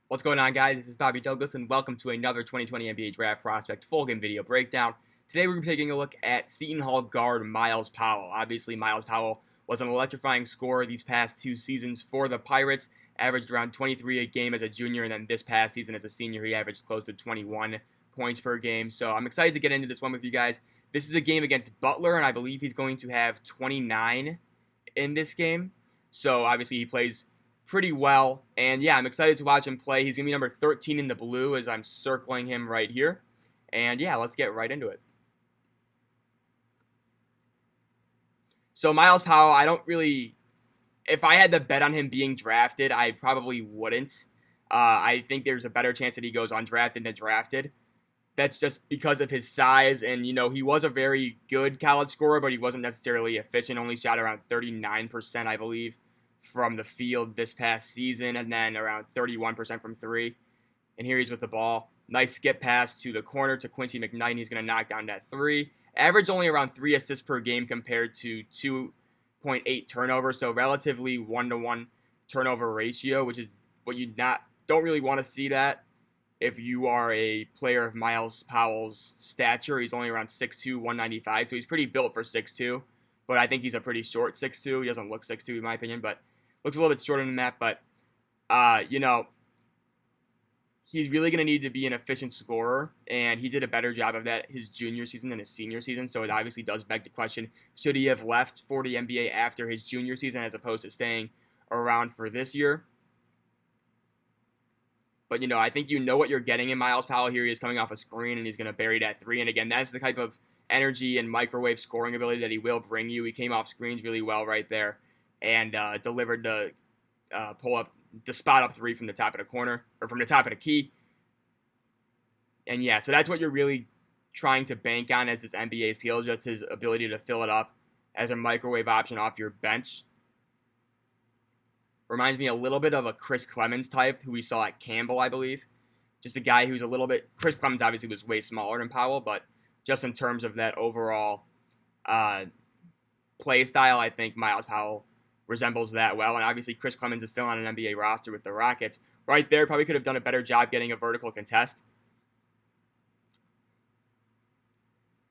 What's going on, guys? This is Bobby Douglas, and welcome to another 2020 NBA Draft Prospect full game video breakdown. Today, we're taking a look at Seton Hall guard Myles Powell. Obviously, Myles Powell was an electrifying scorer these past two seasons for the Pirates, averaged around 23 a game as a junior, and then this past season as a senior, he averaged close to 21 points per game. So I'm excited to get into this one with you guys. This is a game against Butler, and I believe he's going to have 29 in this game. So obviously, he plays pretty well, and yeah, I'm excited to watch him play. He's going to be number 13 in the blue as I'm circling him right here. And yeah, let's get right into it. So Myles Powell, I don't really, if I had to bet on him being drafted, I probably wouldn't. I think there's a better chance that he goes undrafted than drafted. That's just because of his size, and he was a very good college scorer, but he wasn't necessarily efficient. Only shot around 39%, I believe, from the field this past season, and then around 31% from three. And here he's with the ball. Nice skip pass to the corner to Quincy McKnight. He's going to knock down that three. Average only around 3 assists per game compared to 2.8 turnovers, so relatively 1-to-1 turnover ratio, which is what you don't really want to see that if you are a player of Myles Powell's stature. He's only around 6'2", 195, so he's pretty built for 6'2", but I think he's a pretty short 6'2". He doesn't look 6'2", in my opinion, but looks a little bit shorter than that. But, he's really going to need to be an efficient scorer, and he did a better job of that his junior season than his senior season, so it obviously does beg the question, should he have left for the NBA after his junior season as opposed to staying around for this year? But, I think you know what you're getting in Myles Powell. Here he is coming off a screen, and he's going to bury that three. And, again, that's the type of energy and microwave scoring ability that he will bring you. He came off screens really well right there and delivered the pull-up, the spot-up three from the top of the corner, or from the top of the key. And, yeah, so that's what you're really trying to bank on as his NBA skill, just his ability to fill it up as a microwave option off your bench. Reminds me a little bit of a Chris Clemens type, who we saw at Campbell, I believe. Just a guy who's a little bit... Chris Clemens obviously was way smaller than Powell, but just in terms of that overall play style, I think Myles Powell resembles that well. And obviously Chris Clemens is still on an NBA roster with the Rockets. Right there, probably could have done a better job getting a vertical contest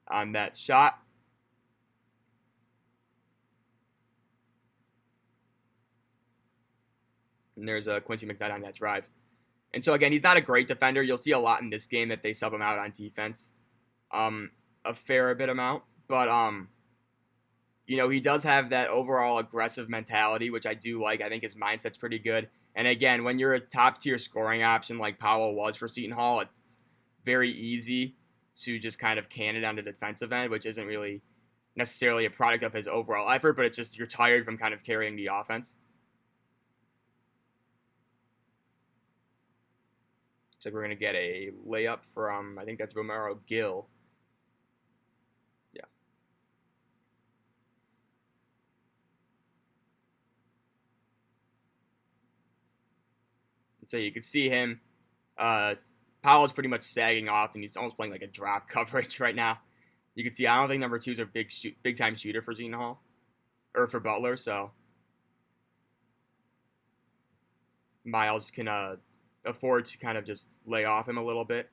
on that shot. And there's Quincy McKnight on that drive. And so, again, he's not a great defender. You'll see a lot in this game that they sub him out on defense. A fair bit amount. But, he does have that overall aggressive mentality, which I do like. I think his mindset's pretty good. And, again, when you're a top-tier scoring option like Powell was for Seton Hall, it's very easy to just kind of can it on the defensive end, which isn't really necessarily a product of his overall effort, but it's just you're tired from kind of carrying the offense. Looks like we're going to get a layup from, I think that's Romero Gill. Yeah. So you can see him. Powell's pretty much sagging off, and he's almost playing like a drop coverage right now. You can see I don't think number 2's a big time shooter for Seton Hall, or for Butler, so Myles can afford to kind of just lay off him a little bit.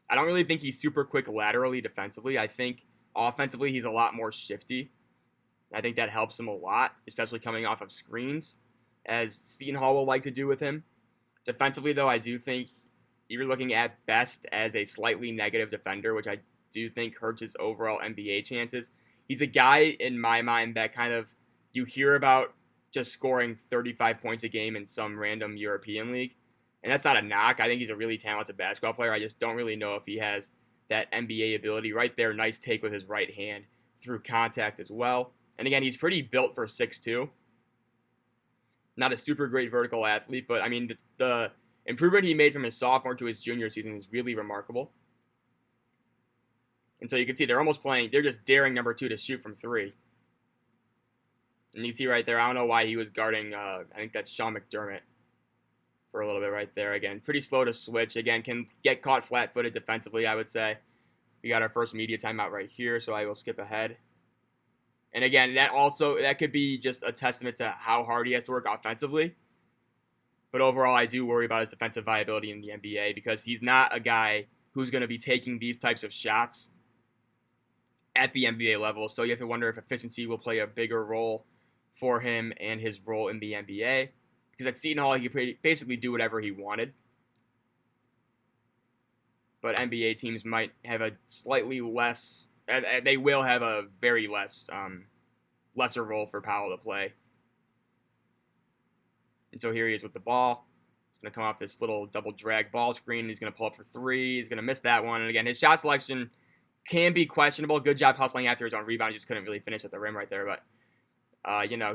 I don't really think he's super quick laterally defensively. I think offensively he's a lot more shifty. I think that helps him a lot, especially coming off of screens, as Seton Hall will like to do with him. Defensively, though, I do think you're looking at best as a slightly negative defender, which I do think hurts his overall NBA chances. He's a guy, in my mind, that kind of you hear about just scoring 35 points a game in some random European league. And that's not a knock. I think he's a really talented basketball player. I just don't really know if he has that NBA ability. Right there, nice take with his right hand through contact as well. And again, he's pretty built for 6'2". Not a super great vertical athlete, but I mean, the improvement he made from his sophomore to his junior season is really remarkable. And so you can see they're just daring number 2 to shoot from 3. And you can see right there, I don't know why he was guarding, I think that's Sean McDermott for a little bit right there. Again, pretty slow to switch. Again, can get caught flat-footed defensively, I would say. We got our first media timeout right here, so I will skip ahead. And again, that could be just a testament to how hard he has to work offensively. But overall, I do worry about his defensive viability in the NBA because he's not a guy who's going to be taking these types of shots at the NBA level. So you have to wonder if efficiency will play a bigger role for him and his role in the NBA. Because at Seton Hall, he could basically do whatever he wanted. But NBA teams might have a slightly less, they will have a very lesser role for Powell to play. And so here he is with the ball. He's going to come off this little double drag ball screen. He's going to pull up for three. He's going to miss that one. And again, his shot selection can be questionable. Good job hustling after his own rebound. He just couldn't really finish at the rim right there. But,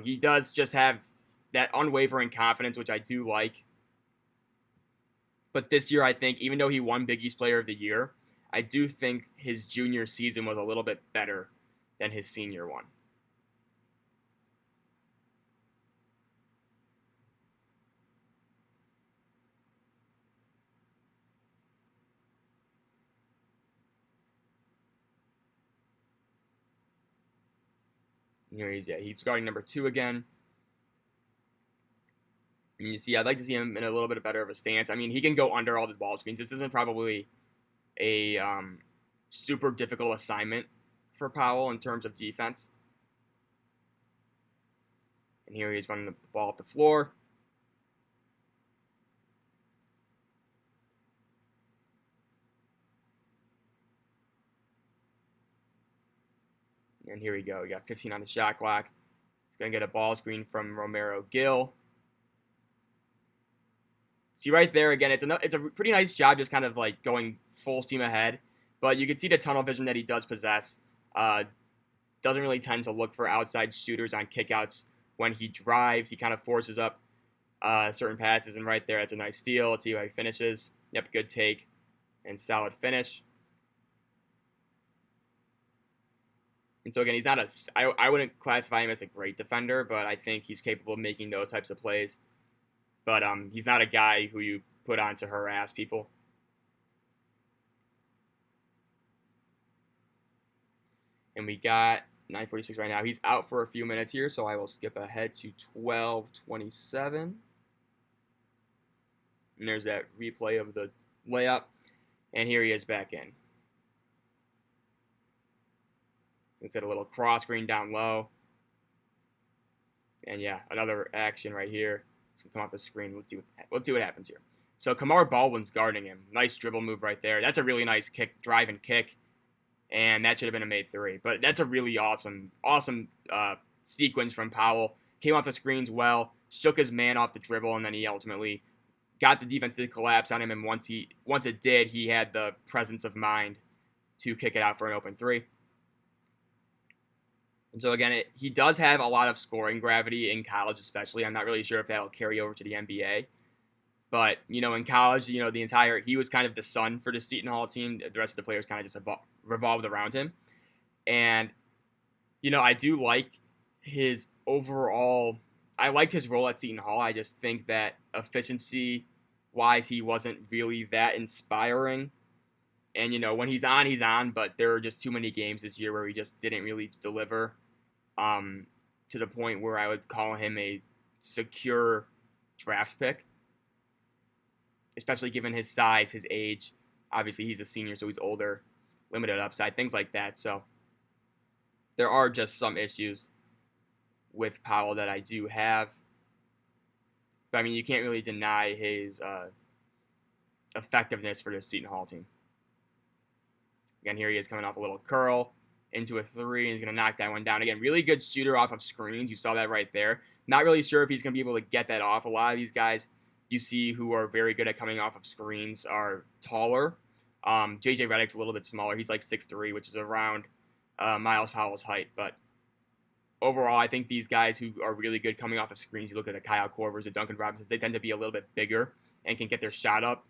he does just have that unwavering confidence, which I do like. But this year, I think, even though he won Big East Player of the Year, I do think his junior season was a little bit better than his senior one. Here he's guarding number 2 again. And you see, I'd like to see him in a little bit better of a stance. I mean, he can go under all the ball screens. This isn't probably a super difficult assignment for Powell in terms of defense. And here he is running the ball up the floor. And here we go. We got 15 on the shot clock. He's going to get a ball screen from Romero Gill. See right there, again, it's a pretty nice job just kind of like going full steam ahead. But you can see the tunnel vision that he does possess. Doesn't really tend to look for outside shooters on kickouts when he drives. He kind of forces up certain passes. And right there, that's a nice steal. Let's see how he finishes. Yep, good take and solid finish. And so again, he's not I wouldn't classify him as a great defender, but I think he's capable of making those types of plays. But he's not a guy who you put on to harass people. And we got 9:46 right now. He's out for a few minutes here, so I will skip ahead to 12:27. And there's that replay of the layup. And here he is back in. Instead, a little cross screen down low. And yeah, another action right here. It's going to come off the screen. Let's see what happens here. So Kamar Baldwin's guarding him. Nice dribble move right there. That's a really nice kick, drive and kick. And that should have been a made 3. But that's a really awesome sequence from Powell. Came off the screens well, shook his man off the dribble, and then he ultimately got the defense to collapse on him. And once it did, he had the presence of mind to kick it out for an open 3. And so again, he does have a lot of scoring gravity in college, especially. I'm not really sure if that'll carry over to the NBA. But, in college, he was kind of the sun for the Seton Hall team. The rest of the players kind of just revolved around him. And, I do like his overall, I liked his role at Seton Hall. I just think that efficiency-wise, he wasn't really that inspiring. And, when he's on, but there are just too many games this year where he just didn't really deliver to the point where I would call him a secure draft pick, especially given his size, his age. Obviously, he's a senior, so he's older, limited upside, things like that. So there are just some issues with Powell that I do have. But, you can't really deny his effectiveness for the Seton Hall team. Again, here he is coming off a little curl into a 3, and he's going to knock that one down. Again, really good shooter off of screens. You saw that right there. Not really sure if he's going to be able to get that off. A lot of these guys you see who are very good at coming off of screens are taller. JJ Redick's a little bit smaller. He's like 6'3", which is around Myles Powell's height. But overall, I think these guys who are really good coming off of screens, you look at the Kyle Korvers, the Duncan Robinsons, they tend to be a little bit bigger and can get their shot up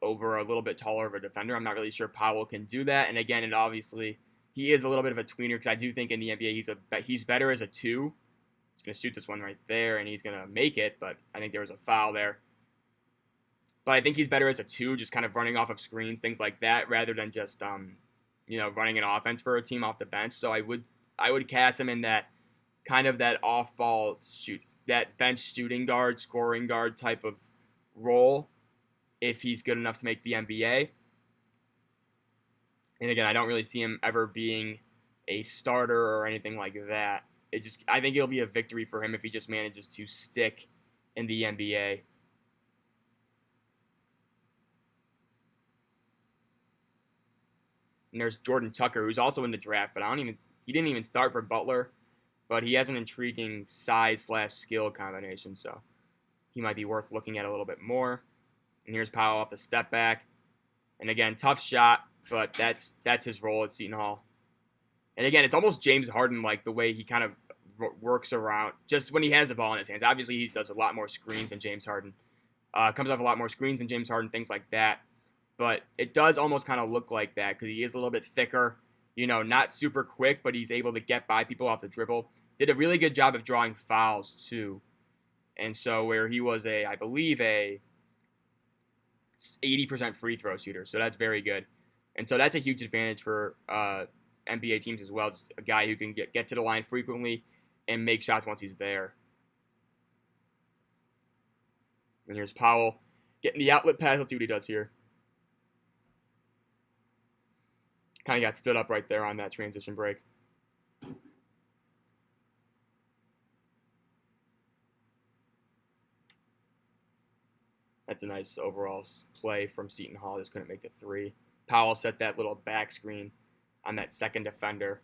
over a little bit taller of a defender. I'm not really sure Powell can do that. And again, he is a little bit of a tweener because I do think in the NBA he's better as a 2. He's going to shoot this one right there, and he's going to make it, but I think there was a foul there. But I think he's better as a 2, just kind of running off of screens, things like that, rather than just running an offense for a team off the bench. So I would cast him in that kind of that off-ball shoot, that bench shooting guard, scoring guard type of role if he's good enough to make the NBA. And again, I don't really see him ever being a starter or anything like that. I think it'll be a victory for him if he just manages to stick in the NBA. And there's Jordan Tucker, who's also in the draft, but he didn't even start for Butler, but he has an intriguing size/skill combination, so he might be worth looking at a little bit more. And here's Powell off the step back. And again, tough shot, but that's his role at Seton Hall. And again, it's almost James Harden like the way he kind of works around just when he has the ball in his hands. Obviously, he does a lot more screens than James Harden. Comes off a lot more screens than James Harden, things like that. But it does almost kind of look like that because he is a little bit thicker, not super quick, but he's able to get by people off the dribble. Did a really good job of drawing fouls, too. And so where he was I believe, a 80% free throw shooter. So that's very good. And so that's a huge advantage for NBA teams as well. Just a guy who can get to the line frequently and make shots once he's there. And here's Powell getting the outlet pass. Let's see what he does here. Kind of got stood up right there on that transition break. That's a nice overall play from Seton Hall. Just couldn't make the three. Powell set that little back screen on that second defender.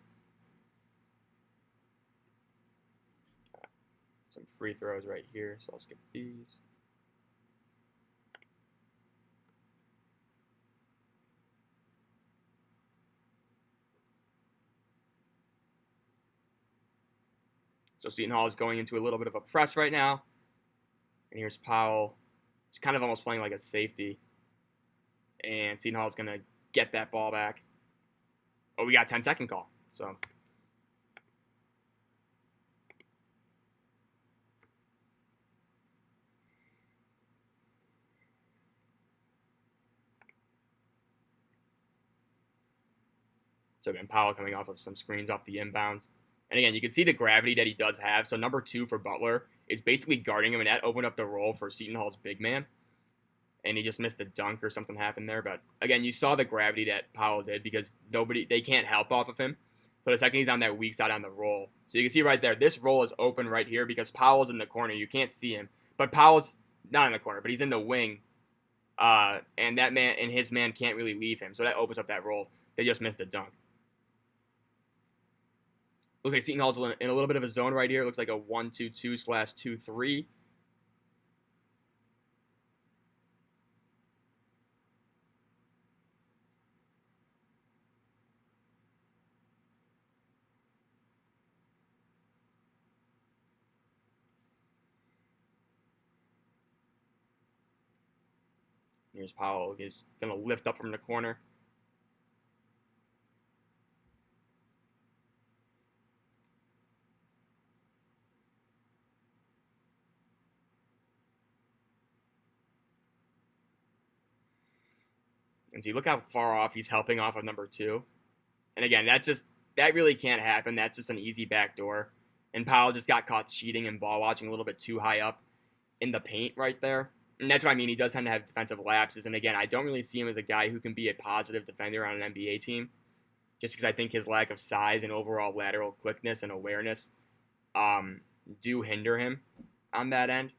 Some free throws right here, so I'll skip these. So Seton Hall is going into a little bit of a press right now. And here's Powell. He's kind of almost playing like a safety. And Seton Hall is going to get that ball back. Oh, we got a 10-second call. So again, Powell coming off of some screens off the inbounds. And again, you can see the gravity that he does have. So number 2 for Butler is basically guarding him, and that opened up the role for Seton Hall's big man. And he just missed a dunk or something happened there. But again, you saw the gravity that Powell did because they can't help off of him. So the second he's on that weak side on the roll. So you can see right there, this roll is open right here because Powell's in the corner. You can't see him. But Powell's not in the corner, but he's in the wing. And that man and his man can't really leave him. So that opens up that roll. They just missed a dunk. Okay, Seton Hall's in a little bit of a zone right here. It looks like a 1-2-2/2-3. Here's Powell. He's going to lift up from the corner. And so you look how far off he's helping off of number 2. And again, that really can't happen. That's just an easy backdoor. And Powell just got caught cheating and ball watching a little bit too high up in the paint right there. And that's what I mean. He does tend to have defensive lapses. And again, I don't really see him as a guy who can be a positive defender on an NBA team. Just because I think his lack of size and overall lateral quickness and awareness do hinder him on that end.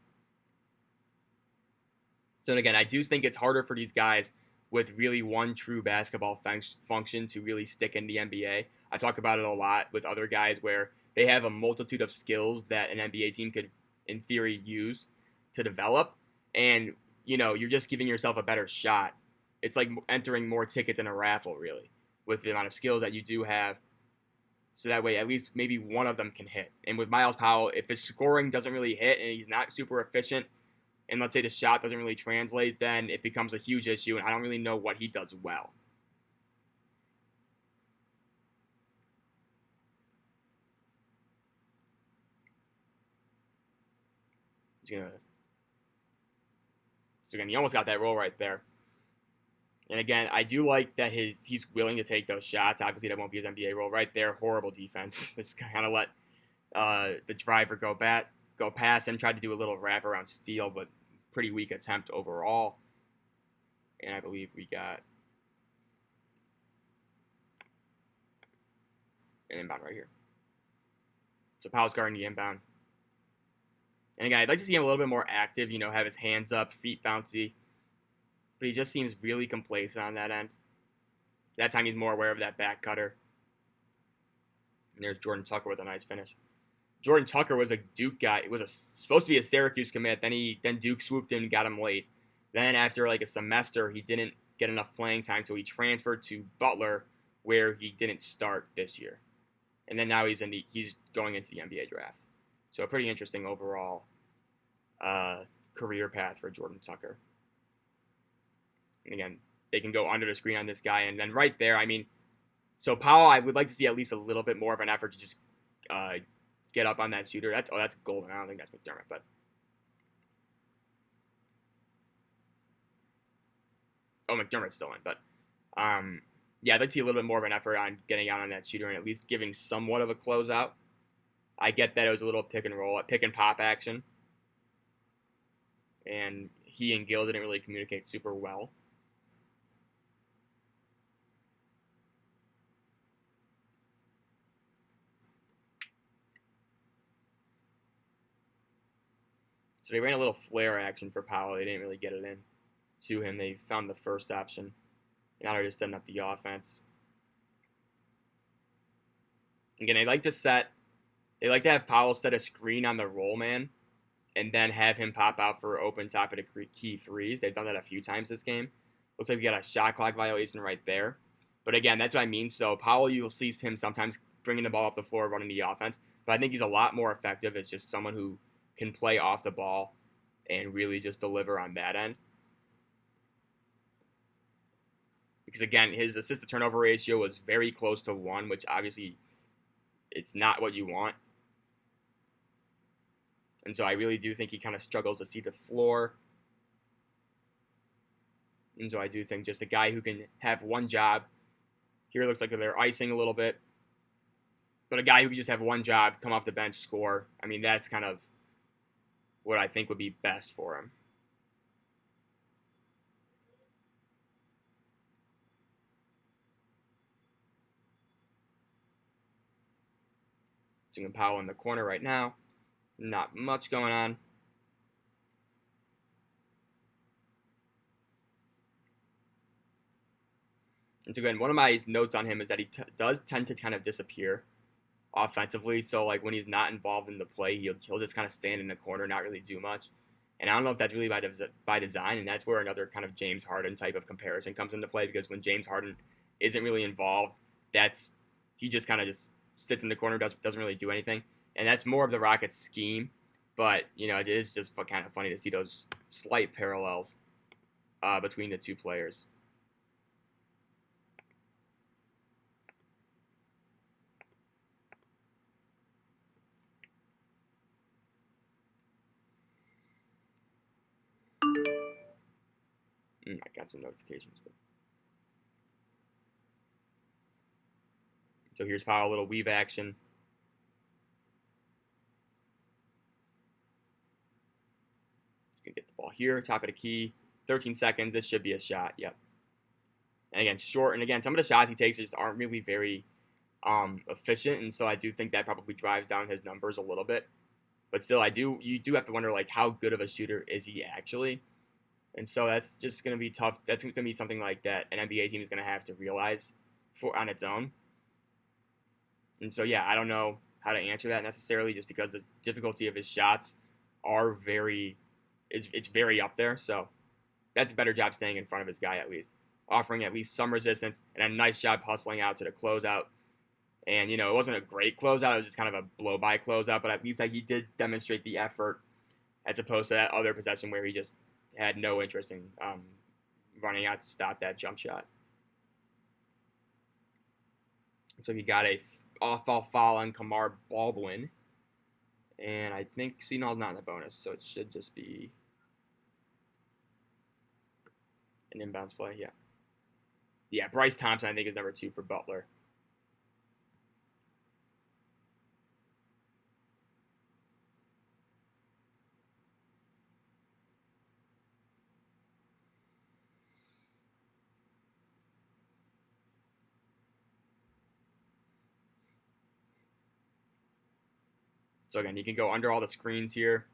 So again, I do think it's harder for these guys with really one true basketball function to really stick in the NBA. I talk about it a lot with other guys where they have a multitude of skills that an NBA team could, in theory, use to develop. And, you're just giving yourself a better shot. It's like entering more tickets in a raffle, really, with the amount of skills that you do have. So that way, at least maybe one of them can hit. And with Myles Powell, if his scoring doesn't really hit and he's not super efficient, and let's say the shot doesn't really translate, then it becomes a huge issue, and I don't really know what he does well. So again, he almost got that roll right there. And again, I do like that he's willing to take those shots. Obviously, that won't be his NBA role right there. Horrible defense. Just kind of let the driver go go past him, tried to do a little wraparound steal, but pretty weak attempt overall. And I believe we got an inbound right here. So Powell's guarding the inbound. And again, I'd like to see him a little bit more active, have his hands up, feet bouncy. But he just seems really complacent on that end. That time he's more aware of that back cutter. And there's Jordan Tucker with a nice finish. Jordan Tucker was a Duke guy. It was supposed to be a Syracuse commit. Then Duke swooped in and got him late. Then after like a semester, he didn't get enough playing time, so he transferred to Butler, where he didn't start this year. And then now he's going into the NBA draft. So a pretty interesting overall career path for Jordan Tucker. And again, they can go under the screen on this guy. And then right there, so Powell, I would like to see at least a little bit more of an effort to just get up on that shooter. That's Golden. I don't think that's McDermott, but McDermott's still in. But yeah, I'd like to see a little bit more of an effort on getting out on that shooter and at least giving somewhat of a closeout. I get that it was a little pick and pop action, and he and Gill didn't really communicate super well. So they ran a little flare action for Powell. They didn't really get it in to him. They found the first option. Now they're just setting up the offense. Again, they like to have Powell set a screen on the roll man and then have him pop out for open top of the key threes. They've done that a few times this game. Looks like we got a shot clock violation right there. But again, that's what I mean. So Powell, you'll see him sometimes bringing the ball up the floor, running the offense. But I think he's a lot more effective as just someone who can play off the ball and really just deliver on that end. Because again, his assist to turnover ratio was very close to 1, which obviously it's not what you want. And so I really do think he kind of struggles to see the floor. And so I do think just a guy who can have one job. Here it looks like they're icing a little bit. But a guy who can just have one job, come off the bench, score. That's kind of what I think would be best for him. Seeing Powell in the corner right now. Not much going on. And so again, one of my notes on him is that he does tend to kind of disappear offensively. So like when he's not involved in the play, he'll just kind of stand in the corner, not really do much. And I don't know if that's really by design, and that's where another kind of James Harden type of comparison comes into play, because when James Harden isn't really involved, he just kind of just sits in the corner, doesn't really do anything. And that's more of the Rockets' scheme. But, it is just kind of funny to see those slight parallels between the two players. I got some notifications. So here's Powell, a little weave action. Gonna get the ball here, top of the key. 13 seconds. This should be a shot. Yep. And again, short. And again, some of the shots he takes just aren't really very efficient, and so I do think that probably drives down his numbers a little bit. But still, you do have to wonder like how good of a shooter is he actually? And so that's just going to be tough. That's going to be something like that an NBA team is going to have to realize on its own. And so, yeah, I don't know how to answer that necessarily, just because the difficulty of his shots are it's very up there. So that's a better job staying in front of his guy, at least offering at least some resistance, and a nice job hustling out to the closeout. And, it wasn't a great closeout. It was just kind of a blow-by closeout, but at least he did demonstrate the effort, as opposed to that other possession where he just had no interest in running out to stop that jump shot. So he got a off-ball foul on Kamar Baldwin. And I think Seton's not in the bonus, so it should just be an inbounds play, yeah. Yeah, Bryce Thompson, I think, is number 2 for Butler. So again, you can go under all the screens here.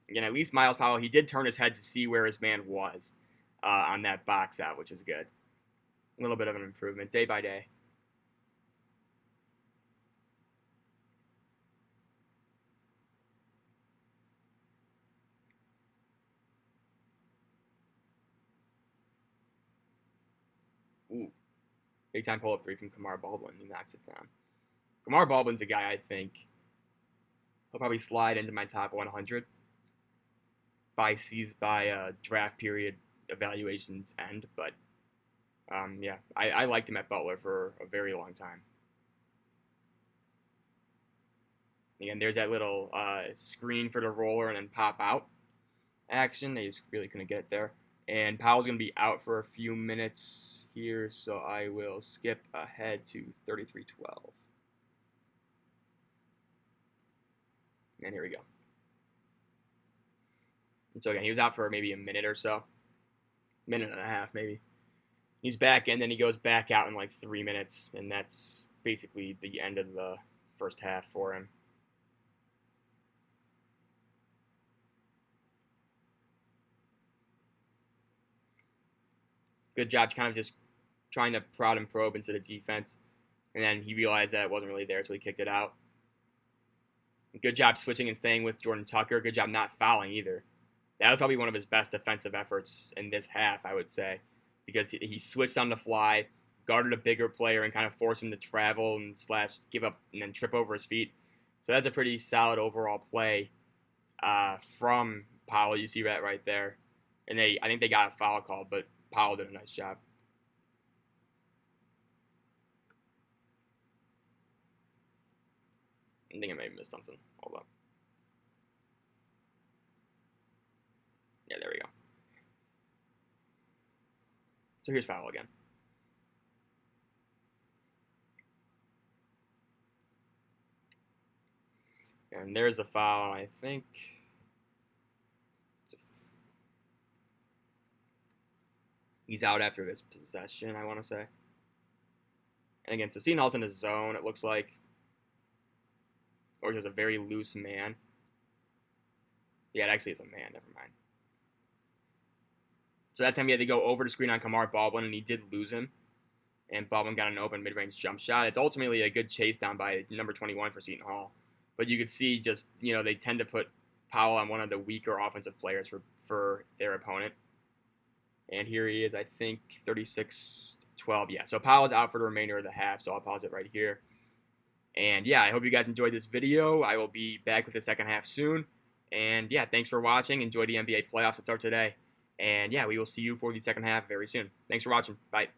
Again, at least Myles Powell, he did turn his head to see where his man was on that box out, which is good. A little bit of an improvement day by day. Ooh, big time pull up three from Kamar Baldwin. He knocks it down. Kamar Baldwin's a guy I think he'll probably slide into my top 100 by draft period evaluations end. But yeah, I liked him at Butler for a very long time. Again, there's that little screen for the roller and then pop out action. They just really couldn't get it there. And Powell's going to be out for a few minutes here, so I will skip ahead to 33-12. And here we go. And so again, he was out for maybe a minute or so. Minute and a half, maybe. He's back in, then he goes back out in like 3 minutes, and that's basically the end of the first half for him. Good job kind of just trying to prod and probe into the defense. And then he realized that it wasn't really there, so he kicked it out. Good job switching and staying with Jordan Tucker. Good job not fouling either. That was probably one of his best defensive efforts in this half, I would say, because he switched on the fly, guarded a bigger player, and kind of forced him to travel and / give up and then trip over his feet. So that's a pretty solid overall play from Powell. You see that right there. And I think they got a foul call, but Powell did a nice job. I think I may have missed something. Hold up. Yeah, there we go. So here's Powell again. And there's a foul, I think. He's out after this possession, I want to say. And again, so Seton Hall's in his zone, it looks like. Or just a very loose man. Yeah, it actually is a man, never mind. So that time he had to go over the screen on Kamar Baldwin, and he did lose him. And Baldwin got an open mid-range jump shot. It's ultimately a good chase down by number 21 for Seton Hall. But you could see just, they tend to put Powell on one of the weaker offensive players for their opponent. And here he is, I think, 36-12. Yeah, so Powell's out for the remainder of the half, so I'll pause it right here. And yeah, I hope you guys enjoyed this video. I will be back with the second half soon. And yeah, thanks for watching. Enjoy the NBA playoffs that start today. And yeah, we will see you for the second half very soon. Thanks for watching. Bye.